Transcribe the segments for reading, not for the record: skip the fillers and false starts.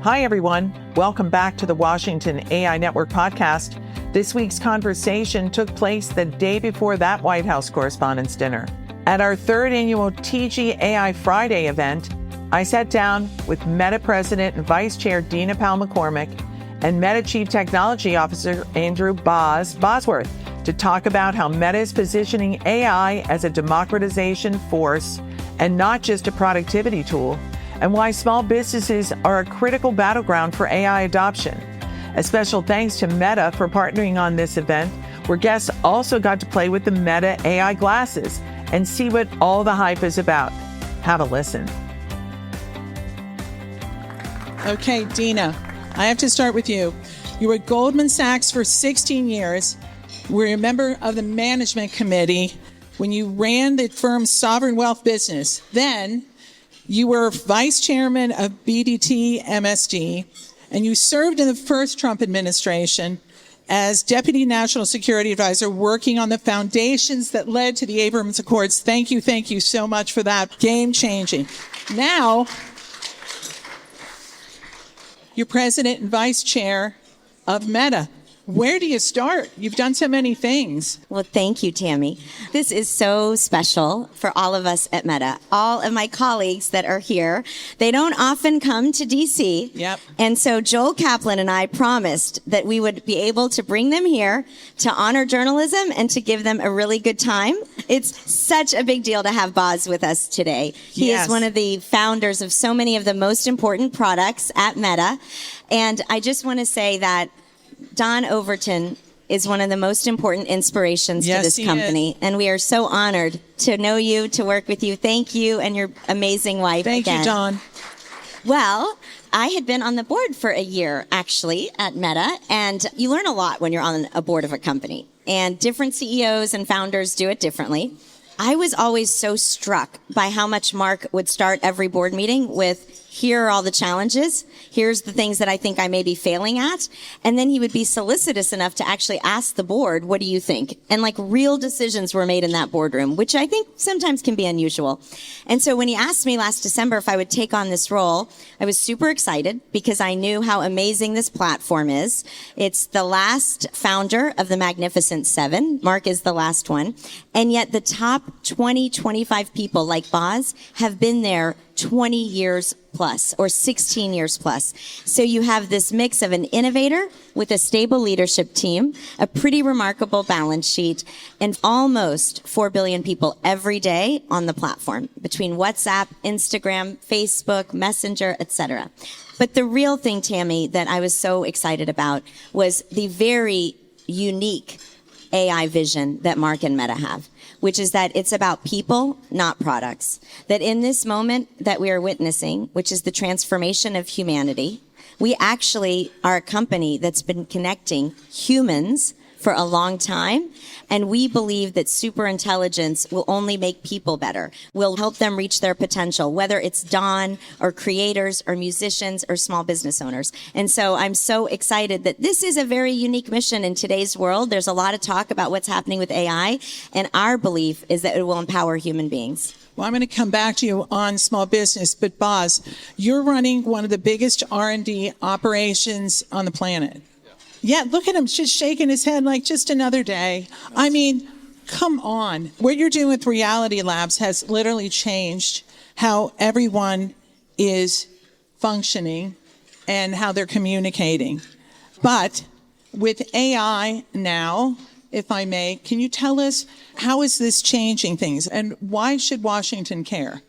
Hi, everyone. Welcome back to the Washington AI Network podcast. This week's conversation took place the day before that White House Correspondents' Dinner. At our third annual TG AI Friday event, I sat down with Meta President and Vice Chair Dina Powell McCormick and Meta Chief Technology Officer Andrew Bosworth to talk about how Meta is positioning AI as a democratization force and not just a productivity tool, and why small businesses are a critical battleground for AI adoption. A special thanks to Meta for partnering on this event, where guests also got to play with the Meta AI glasses and see what all the hype is about. Have a listen. Okay, Dina, I have to start with you. You were at Goldman Sachs for 16 years. You were a member of the management committee when you ran the firm's sovereign wealth business. Then you were vice chairman of BDT MSD, and you served in the first Trump administration as deputy national security advisor working on the foundations that led to the Abrams Accords. Thank you so much for that. Game-changing. Now, you're president and vice chair of Meta. Where do you start? You've done so many things. Well, thank you, Tammy. This is so special for all of us at Meta. All of my colleagues that are here, they don't often come to DC. Yep. And so Joel Kaplan and I promised that we would be able to bring them here to honor journalism and to give them a really good time. It's such a big deal to have Boz with us today. He is one of the founders of so many of the most important products at Meta. And I just want to say that Don Overton is one of the most important inspirations to this company. And we are so honored to know you, to work with you. Thank you and your amazing wife again. Thank you, Don. Well, I had been on the board for a year, actually, at Meta. And you learn a lot when you're on a board of a company. And different CEOs and founders do it differently. I was always so struck by how much Mark would start every board meeting with, here are all the challenges. Here's the things that I think I may be failing at. And then he would be solicitous enough to actually ask the board, what do you think? And like real decisions were made in that boardroom, which I think sometimes can be unusual. And so when he asked me last December if I would take on this role, I was super excited because I knew how amazing this platform is. It's the last founder of the Magnificent Seven. Mark is the last one. And yet the top 20, 25 people like Boz have been there 20 years plus or 16 years plus. So you have this mix of an innovator with a stable leadership team, a pretty remarkable balance sheet, and almost 4 billion people every day on the platform between WhatsApp, Instagram, Facebook, Messenger, etc. But the real thing, Tammy, that I was so excited about was the very unique AI vision that Mark and Meta have, which is that it's about people, not products. That in this moment that we are witnessing, which is the transformation of humanity, we actually are a company that's been connecting humans for a long time. And we believe that superintelligence will only make people better, will help them reach their potential, whether it's Don or creators or musicians or small business owners. And so I'm so excited that this is a very unique mission in today's world. There's a lot of talk about what's happening with AI, and our belief is that it will empower human beings. Well, I'm going to come back to you on small business, but Boz, you're running one of the biggest R&D operations on the planet. Yeah, look at him just shaking his head like just another day. I mean, come on. What you're doing with Reality Labs has literally changed how everyone is functioning and how they're communicating. But with AI now, if I may, can you tell us how is this changing things and why should Washington care?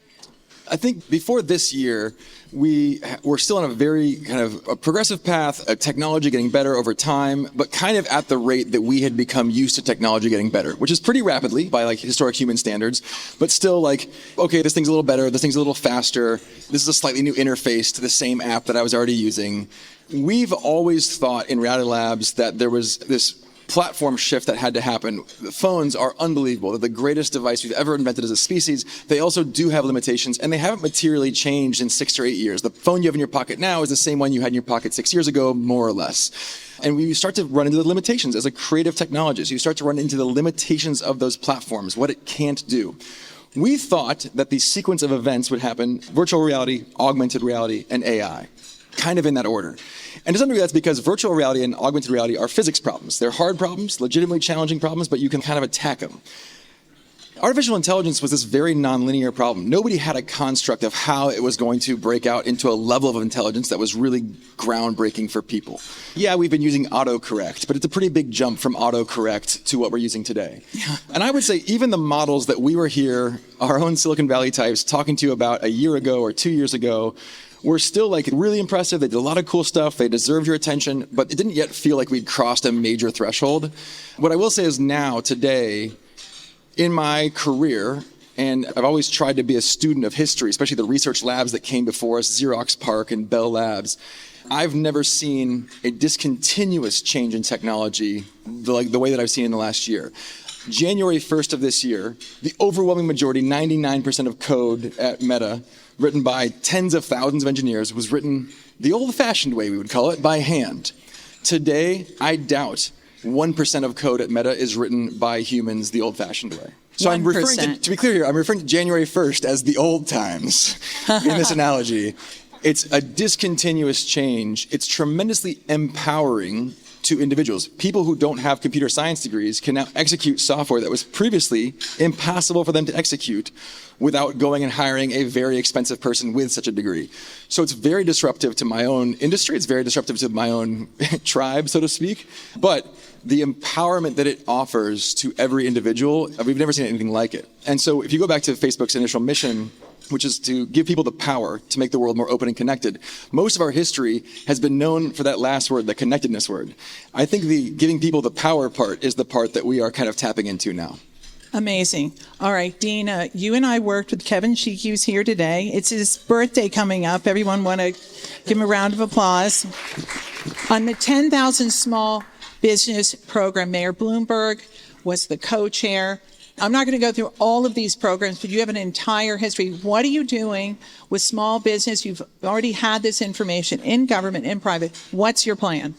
I think before this year, we're still on a very kind of a progressive path, technology getting better over time, but kind of at the rate that we had become used to technology getting better, which is pretty rapidly by like historic human standards, but still like, okay, this thing's a little better, this thing's a little faster, this is a slightly new interface to the same app that I was already using. We've always thought in Reality Labs that there was this platform shift that had to happen. The phones are unbelievable. They're the greatest device we've ever invented as a species. They also do have limitations, and they haven't materially changed in 6 or 8 years. The phone you have in your pocket now is the same one you had in your pocket 6 years ago, more or less. And when you start to run into the limitations as a creative technologist, you start to run into the limitations of those platforms, what it can't do. We thought that the sequence of events would happen: virtual reality, augmented reality, and AI, kind of in that order. And to some degree, that's because virtual reality and augmented reality are physics problems. They're hard problems, legitimately challenging problems, but you can kind of attack them. Artificial intelligence was this very nonlinear problem. Nobody had a construct of how it was going to break out into a level of intelligence that was really groundbreaking for people. Yeah, we've been using autocorrect, but it's a pretty big jump from autocorrect to what we're using today. Yeah. And I would say even the models that we were here, our own Silicon Valley types, talking to you about a year ago or 2 years ago, were still like really impressive. They did a lot of cool stuff. They deserved your attention, but it didn't yet feel like we'd crossed a major threshold. What I will say is now, today, in my career, and I've always tried to be a student of history, especially the research labs that came before us, Xerox PARC and Bell Labs, I've never seen a discontinuous change in technology the way that I've seen in the last year. January 1st of this year, the overwhelming majority, 99% of code at Meta, written by tens of thousands of engineers, was written the old-fashioned way, we would call it, by hand. Today, I doubt 1% of code at Meta is written by humans the old-fashioned way. So 1%. I'm referring to be clear here, I'm referring to January 1st as the old times in this analogy. It's a discontinuous change. It's tremendously empowering to individuals. People who don't have computer science degrees can now execute software that was previously impossible for them to execute without going and hiring a very expensive person with such a degree. So it's very disruptive to my own industry. It's very disruptive to my own tribe, so to speak. But the empowerment that it offers to every individual, we've never seen anything like it. And so if you go back to Facebook's initial mission, which is to give people the power to make the world more open and connected, most of our history has been known for that last word, the connectedness word. I think the giving people the power part is the part that we are kind of tapping into now. Amazing. All right, Dina, you and I worked with Kevin Sheeky, who's here today. It's his birthday coming up. Everyone want to give him a round of applause. On the 10,000 Small Business Program, Mayor Bloomberg was the co-chair. I'm not going to go through all of these programs, but you have an entire history. What are you doing with small business? You've already had this information in government, in private. What's your plan?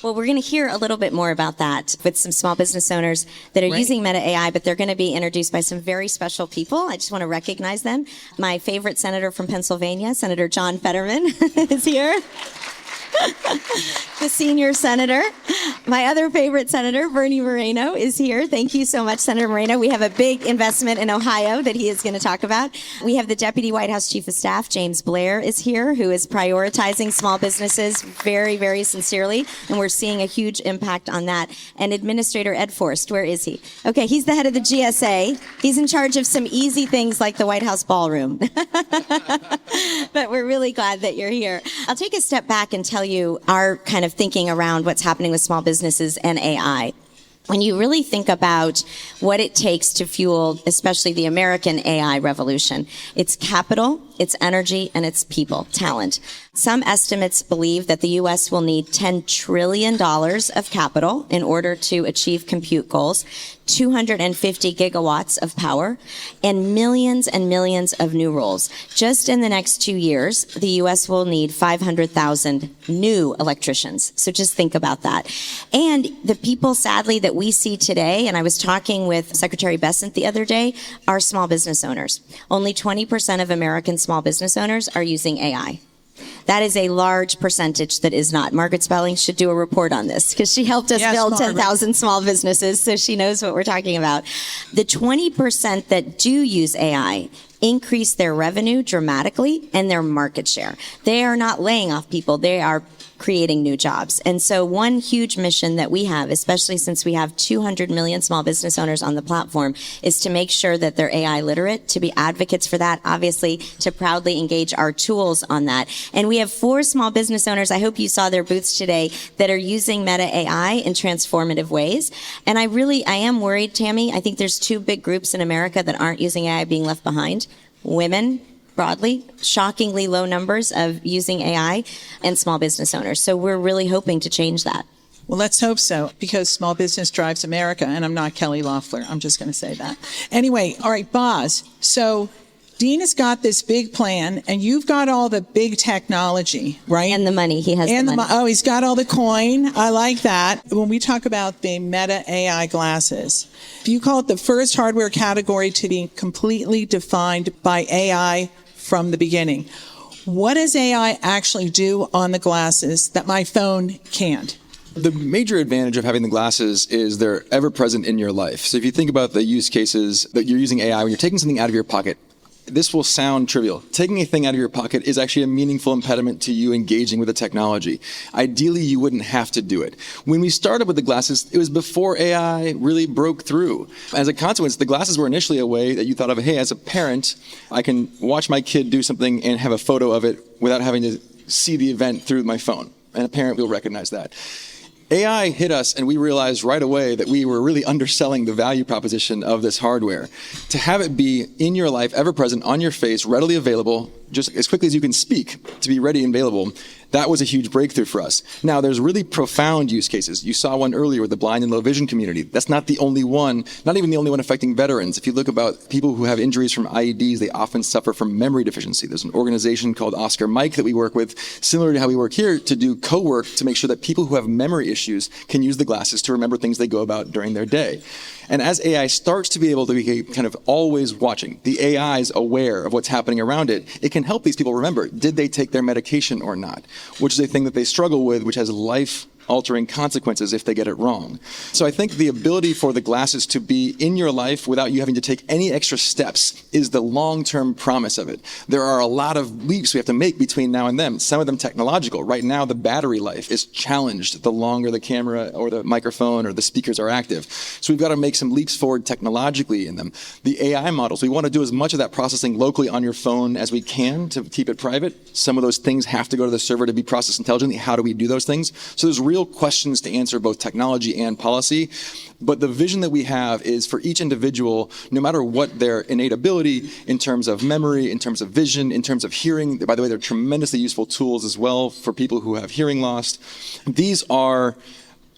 Well, we're going to hear a little bit more about that with some small business owners that are using Meta AI, but they're going to be introduced by some very special people. I just want to recognize them. My favorite senator from Pennsylvania, Senator John Fetterman, is here. The senior senator. My other favorite senator, Bernie Moreno, is here. Thank you so much, Senator Moreno. We have a big investment in Ohio that he is going to talk about. We have the Deputy White House Chief of Staff, James Blair, is here, who is prioritizing small businesses very, very sincerely, and we're seeing a huge impact on that. And Administrator Ed Forst, where is he? Okay, he's the head of the GSA. He's in charge of some easy things like the White House ballroom. But we're really glad that you're here. I'll take a step back and tell you our kind of thinking around what's happening with small businesses and AI. When you really think about what it takes to fuel, especially the American AI revolution, it's capital, it's energy, and it's people, talent. Some estimates believe that the U.S. will need $10 trillion of capital in order to achieve compute goals, 250 gigawatts of power, and millions of new roles. Just in the next 2 years, the U.S. will need 500,000 new electricians. So just think about that. And the people, sadly, that we see today, and I was talking with Secretary Bessent the other day, are small business owners. Only 20% of American small business owners are using AI. That is a large percentage that is not. Margaret Spelling should do a report on this because she helped us build 10,000 small businesses, so she knows what we're talking about. The 20% that do use AI increase their revenue dramatically and their market share. They are not laying off people. They are creating new jobs. And so one huge mission that we have, especially since we have 200 million small business owners on the platform, is to make sure that they're AI literate, to be advocates for that, obviously, to proudly engage our tools on that. And we have 4 small business owners, I hope you saw their booths today, that are using Meta AI in transformative ways. And I am worried, Tammy. I think there's 2 big groups in America that aren't using AI being left behind. Women, broadly, shockingly low numbers of using AI, and small business owners. So we're really hoping to change that. Well, let's hope so, because small business drives America, and I'm not Kelly Loeffler. I'm just going to say that. Anyway, all right, Boz. So Dean got this big plan, and you've got all the big technology, right? And the money. He has and the money. Oh, he's got all the coin. I like that. When we talk about the Meta AI glasses, you call it the first hardware category to be completely defined by AI from the beginning. What does AI actually do on the glasses that my phone can't? The major advantage of having the glasses is they're ever present in your life. So if you think about the use cases that you're using AI, when you're taking something out of your pocket, this will sound trivial. Taking a thing out of your pocket is actually a meaningful impediment to you engaging with the technology. Ideally, you wouldn't have to do it. When we started with the glasses, it was before AI really broke through. As a consequence, the glasses were initially a way that you thought of, hey, as a parent, I can watch my kid do something and have a photo of it without having to see the event through my phone. And a parent will recognize that. AI hit us, and we realized right away that we were really underselling the value proposition of this hardware. To have it be in your life, ever present, on your face, readily available, just as quickly as you can speak, to be ready and available, that was a huge breakthrough for us. Now, there's really profound use cases. You saw one earlier with the blind and low vision community. That's not the only one, not even the only one affecting veterans. If you look about people who have injuries from IEDs, they often suffer from memory deficiency. There's an organization called Oscar Mike that we work with, similar to how we work here, to do co-work to make sure that people who have memory issues can use the glasses to remember things they go about during their day. And as AI starts to be able to be kind of always watching, the AI is aware of what's happening around it, it can help these people remember, did they take their medication or not? Which is a thing that they struggle with, which has life-altering consequences if they get it wrong. So I think the ability for the glasses to be in your life without you having to take any extra steps is the long-term promise of it. There are a lot of leaps we have to make between now and then, some of them technological. Right now, the battery life is challenged the longer the camera or the microphone or the speakers are active. So we've got to make some leaps forward technologically in them. The AI models, we want to do as much of that processing locally on your phone as we can to keep it private. Some of those things have to go to the server to be processed intelligently. How do we do those things? So there's real questions to answer, both technology and policy. But the vision that we have is for each individual, no matter what their innate ability in terms of memory, in terms of vision, in terms of hearing, by the way, they're tremendously useful tools as well for people who have hearing loss. These are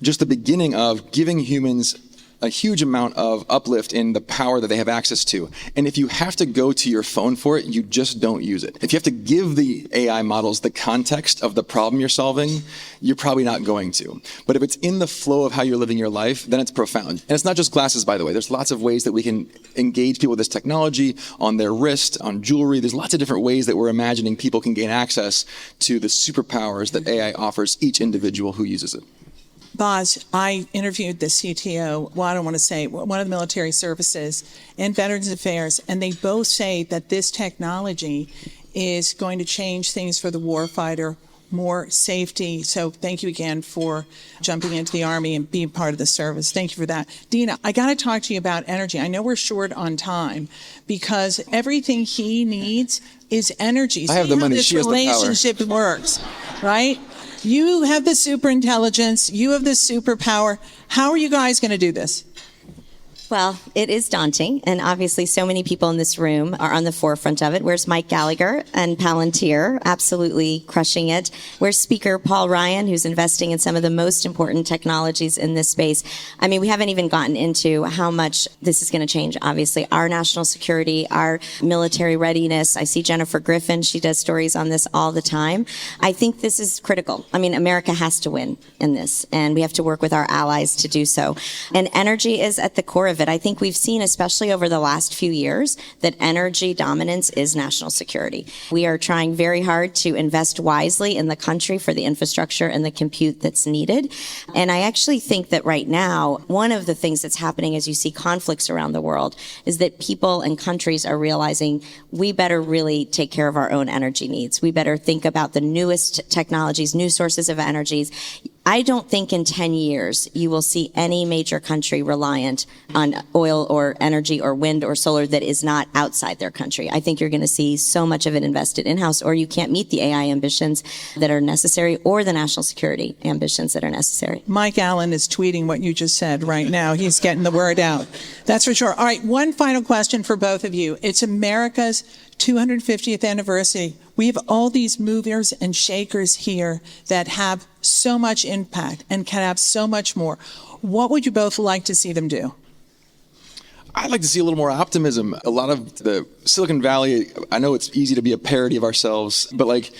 just the beginning of giving humans a huge amount of uplift in the power that they have access to. And if you have to go to your phone for it, you just don't use it. If you have to give the AI models the context of the problem you're solving, you're probably not going to. But if it's in the flow of how you're living your life, then it's profound. And it's not just glasses, by the way. There's lots of ways that we can engage people with this technology on their wrist, on jewelry. There's lots of different ways that we're imagining people can gain access to the superpowers that AI offers each individual who uses it. Boz, I interviewed the CTO, well, I don't want to say, one of the military services and Veterans Affairs, and they both say that this technology is going to change things for the warfighter, more safety. So thank you again for jumping into the Army and being part of the service. Thank you for that. Dina, I got to talk to you about energy. I know we're short on time because everything he needs is energy. I have the money, she has the power. This relationship works, right? You have the super intelligence. You have the superpower. How are you guys going to do this? Well, it is daunting, and obviously so many people in this room are on the forefront of it. Where's Mike Gallagher and Palantir, absolutely crushing it? Where's Speaker Paul Ryan, who's investing in some of the most important technologies in this space? I mean, we haven't even gotten into how much this is going to change, obviously, our national security, our military readiness. I see Jennifer Griffin. She does stories on this all the time. I think this is critical. I mean, America has to win in this, and we have to work with our allies to do so. And energy is at the core of it. I think we've seen, especially over the last few years, that energy dominance is national security. We are trying very hard to invest wisely in the country for the infrastructure and the compute that's needed. And I actually think that right now, one of the things that's happening as you see conflicts around the world is that people and countries are realizing we better really take care of our own energy needs. We better think about the newest technologies, new sources of energies. I don't think in 10 years you will see any major country reliant on oil or energy or wind or solar that is not outside their country. I think you're going to see so much of it invested in-house, or you can't meet the AI ambitions that are necessary or the national security ambitions that are necessary. Mike Allen is tweeting what you just said right now. He's getting the word out. That's for sure. All right, one final question for both of you. It's America's 250th anniversary. We have all these movers and shakers here that have so much impact and can have so much more. What would you both like to see them do? I'd like to see a little more optimism. A lot of the Silicon Valley, I know it's easy to be a parody of ourselves, but like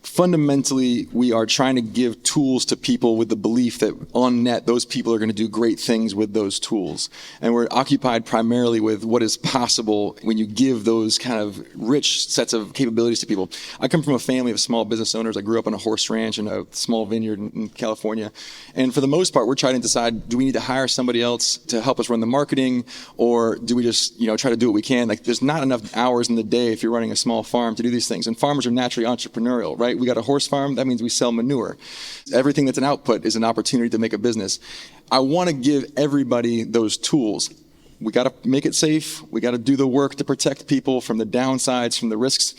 fundamentally, we are trying to give tools to people with the belief that on net, those people are going to do great things with those tools. And we're occupied primarily with what is possible when you give those kind of rich sets of capabilities to people. I come from a family of small business owners. I grew up on a horse ranch and a small vineyard in California. And for the most part, we're trying to decide, do we need to hire somebody else to help us run the marketing, or do we just, try to do what we can? Like, there's not enough hours in the day if you're running a small farm to do these things. And farmers are naturally entrepreneurial, right? We got a horse farm. That means we sell manure. Everything that's an output is an opportunity to make a business. I want to give everybody those tools. We got to make it safe. We got to do the work to protect people from the downsides, from the risks.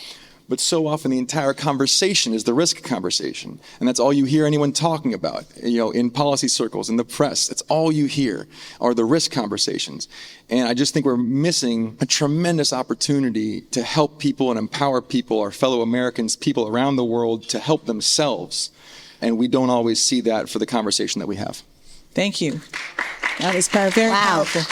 But so often the entire conversation is the risk conversation. And that's all you hear anyone talking about, in policy circles, in the press. That's all you hear are the risk conversations. And I just think we're missing a tremendous opportunity to help people and empower people, our fellow Americans, people around the world, to help themselves. And we don't always see that for the conversation that we have. Thank you. That was very powerful.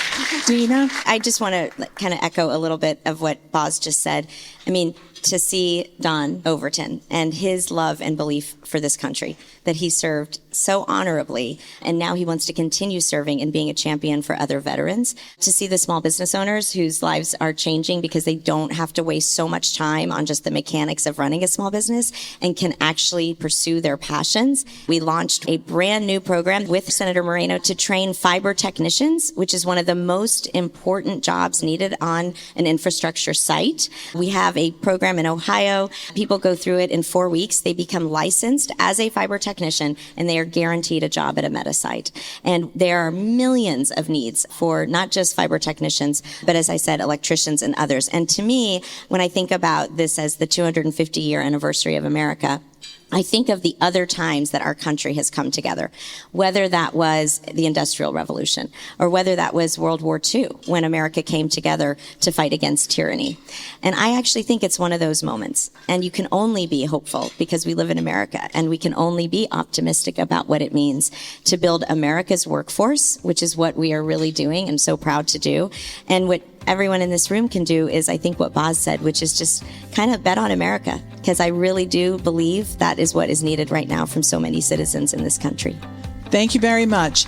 Dina? I just want to kind of echo a little bit of what Boz just said. I mean, to see Don Overton and his love and belief for this country that he served so honorably, and now he wants to continue serving and being a champion for other veterans. To see the small business owners whose lives are changing because they don't have to waste so much time on just the mechanics of running a small business and can actually pursue their passions. We launched a brand new program with Senator Moreno to train fiber technicians, which is one of the most important jobs needed on an infrastructure site. We have a program in Ohio. People go through it in 4 weeks. They become licensed as a fiber technician, and they are guaranteed a job at a Meta site. And there are millions of needs for not just fiber technicians, but as I said, electricians and others. And to me, when I think about this as the 250-year anniversary of America, I think of the other times that our country has come together, whether that was the Industrial Revolution or whether that was World War II, when America came together to fight against tyranny. And I actually think it's one of those moments. And you can only be hopeful because we live in America, and we can only be optimistic about what it means to build America's workforce, which is what we are really doing and so proud to do. And what everyone in this room can do is, I think, what Boz said, which is just kind of bet on America, because I really do believe that is what is needed right now from so many citizens in this country. Thank you very much.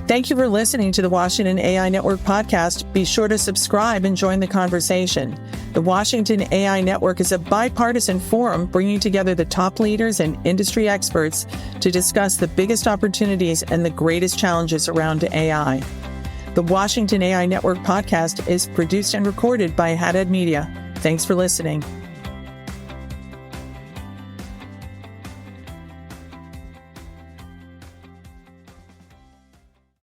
Thank you for listening to the Washington AI Network podcast. Be sure to subscribe and join the conversation. The Washington AI Network is a bipartisan forum bringing together the top leaders and industry experts to discuss the biggest opportunities and the greatest challenges around AI. The Washington AI Network podcast is produced and recorded by Haddad Media. Thanks for listening.